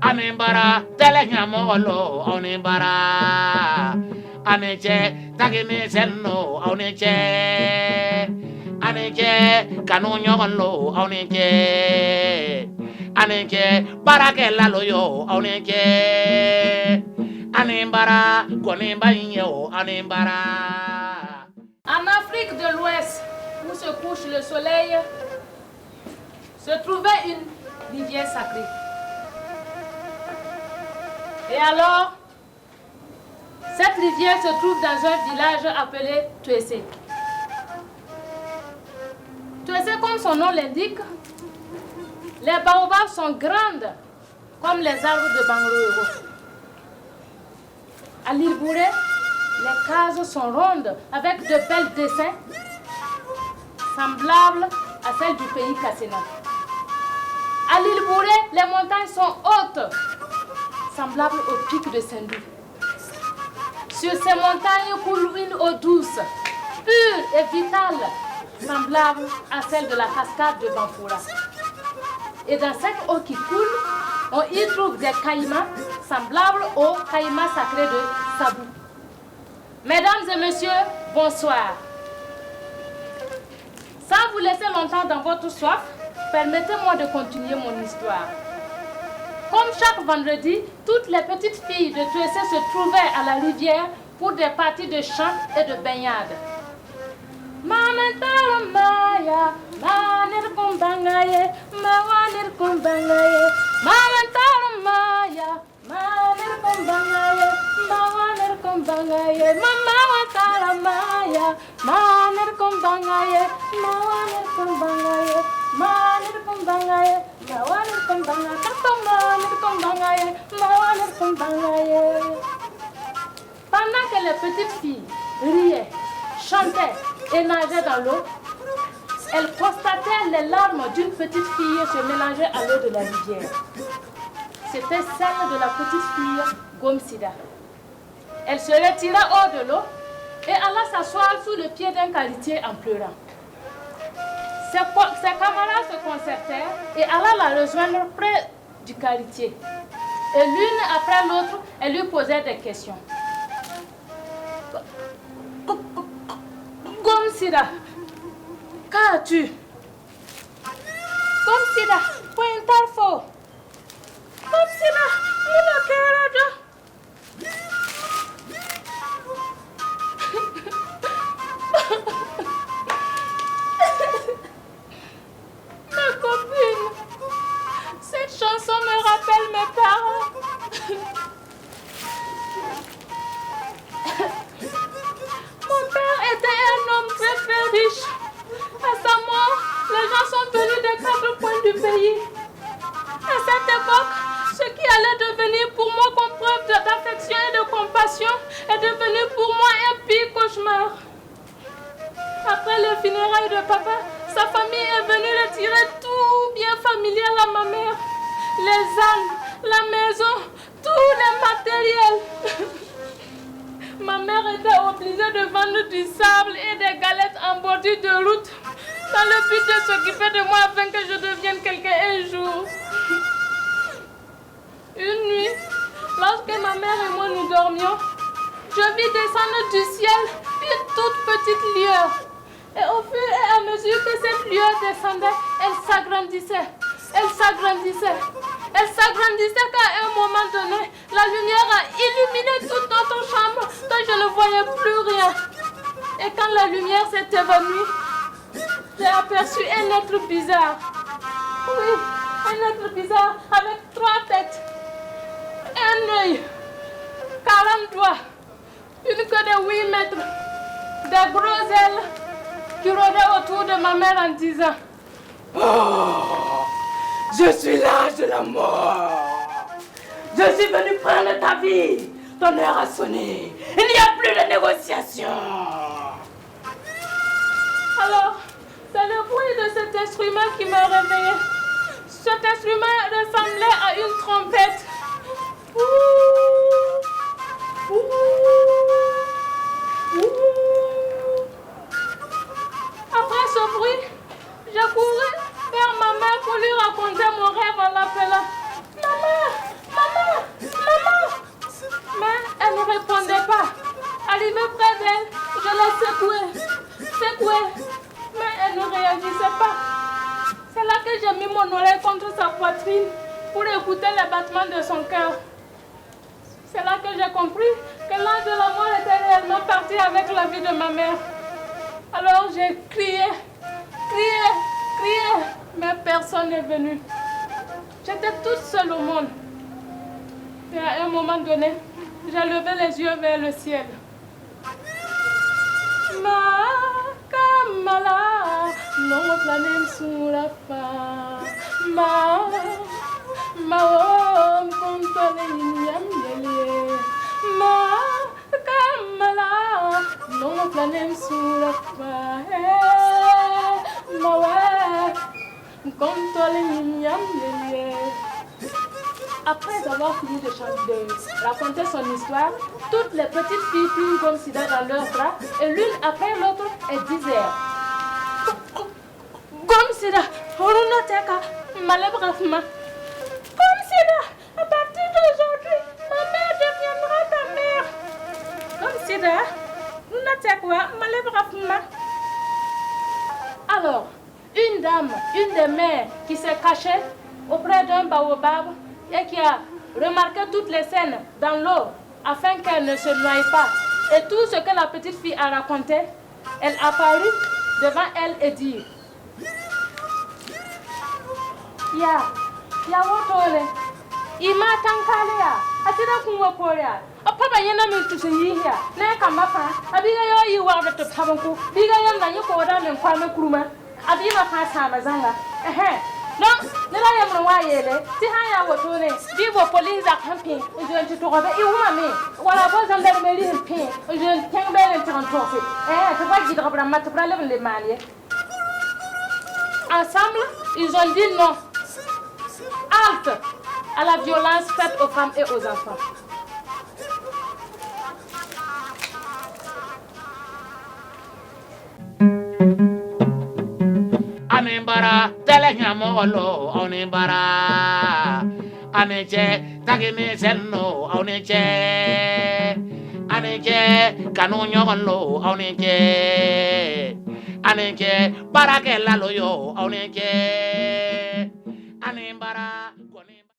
Anembara, telenyamolo, onembara. Aneche, tagine senno, oneche. Aneche, kanonyolo, oneche. Aneche, barakela loyo, oneche. Anembara, konemba inyo, anembara. En Afrique de l'Ouest, où se couche le soleil, se trouvait une rivière sacrée. Et alors, cette rivière se trouve dans un village appelé Tuessé. Tuessé, comme son nom l'indique, les baobabs sont grandes comme les arbres de Bangroero. À l'île Bouré, les cases sont rondes avec de belles dessins semblables à celles du pays Kassena. À l'île Bouré, les montagnes sont hautes, semblables au pic de Sendou. Sur ces montagnes coule une eau douce, pure et vitale, semblable à celle de la cascade de Banfoura. Et dans cette eau qui coule, on y trouve des caïmans semblables aux caïmans sacrés de Sabou. Mesdames et messieurs, bonsoir. Sans vous laisser longtemps dans votre soif, permettez-moi de continuer mon histoire. Comme chaque vendredi, toutes les petites filles de Tuessé se trouvaient à la rivière pour des parties de chant et de baignade. Mamentala maya, manir kumbangaye, mawanir kumbangaye, mamentala maya, manir kumbangaye, mawanir kumbangaye, mamawatala maya, manir kumbangaye, mawanir kumbangaye, manir kumbangaye, mawanir kumbangaye, manir kumbangaye, mawanir kumbangaye. Pendant que les petites filles riaient, chantaient et nageaient dans l'eau, elles constatèrent les larmes d'une petite fille se mélanger à l'eau de la rivière. C'était celle de la petite fille Gomsida. Elle se retira hors de l'eau et alla s'asseoir sous le pied d'un caritier en pleurant. Ses camarades se concertèrent et alla la rejoindre près du caritier. Et l'une après l'autre, elle lui posait des questions. Gomsida, qu'as-tu? Gomsida, pointarfo. Gomsida, moula kerada. Ma copine, cette chanson me rappelle mes parents. Mon père était un homme très très riche. À sa mort, les gens sont venus des 4 coins du pays. À cette époque, ce qui allait devenir pour moi comme preuve d'affection et de compassion est devenu pour moi un pire cauchemar. Après le funérailles de papa, sa famille est venue retirer tout bien familial à ma mère. Les ânes, la maison, tous les matériels. Ma mère était obligée de vendre du sable et des galettes en bordure de route dans le but de s'occuper de moi afin que je devienne quelqu'un un jour. Une nuit, lorsque ma mère et moi nous dormions, je vis descendre du ciel une toute petite lueur. Et au fur et à mesure que cette lueur descendait, elle s'agrandissait. Elle s'agrandissait. Elle s'agrandissait qu'à un moment donné, la lumière a illuminé toute notre chambre, dont je ne voyais plus rien. Et quand la lumière s'est évanouie, j'ai aperçu un être bizarre. Oui, un être bizarre avec 3 têtes, un œil, 40 doigts, une queue de 8 mètres, des grosses ailes qui rôdaient autour de ma mère en disant: Oh, je suis l'âge de la mort. Je suis venu prendre ta vie. Ton heure a sonné. Il n'y a plus de négociation. Alors, c'est le bruit de cet instrument qui me réveillait. Cet instrument ressemblait à une trompette. Ouh, ouh, ouh. Après ce bruit, j'ai couru vers ma mère pour lui raconter mon rêve en l'appelant: Maman, maman, fine pour écouter les battements de son cœur. C'est là que j'ai compris que l'ange de la mort était réellement parti avec la vie de ma mère. Alors j'ai crié, mais personne n'est venu. J'étais toute seule au monde. Et à un moment donné, j'ai levé les yeux vers le ciel. Ma kamala, non planem sur la fa. Ma om kontole nyam yele. Ma kamala, non planem sur la fa. Ma om kontole nyam yele. Après avoir fini de raconter son histoire, toutes les petites filles prirent Gom Sida dans leurs bras et l'une après l'autre, elles disaient Gom Sida, Horunateka, Malebrafma. Gom Sida, à partir d'aujourd'hui, ma mère deviendra ta mère. Gom Sida, Horunateka, Malebrafma. Alors, une dame, une des mères qui s'est cachée auprès d'un baobab, et qui a remarqué toutes les scènes dans l'eau afin qu'elle ne se noie pas. Et tout ce que la petite fille a raconté, elle apparut devant elle et dit Ya wotole, ima tankalea, atira kunwa korea. Papa yana min tusiyiya, na kamafa, abiga yo yi wa da tabanku, biga yan na yi ko da min kwame kuruma, abima fa sama zanga. Non, ne la yamre wa yele ti ha ya woto ne bi bo police a camping je ti to ba i wuma me wala bo zam der me li pin je teng be le tan to fe to ba gi dra mat pra le malier. Ensemble, ils ont dit non. Halte à la violence faite aux femmes et aux enfants. Anembara telenya molo onembara aneche tagine senno oneche aneche kanu nyogolo oneche aneche barakela loyo oneche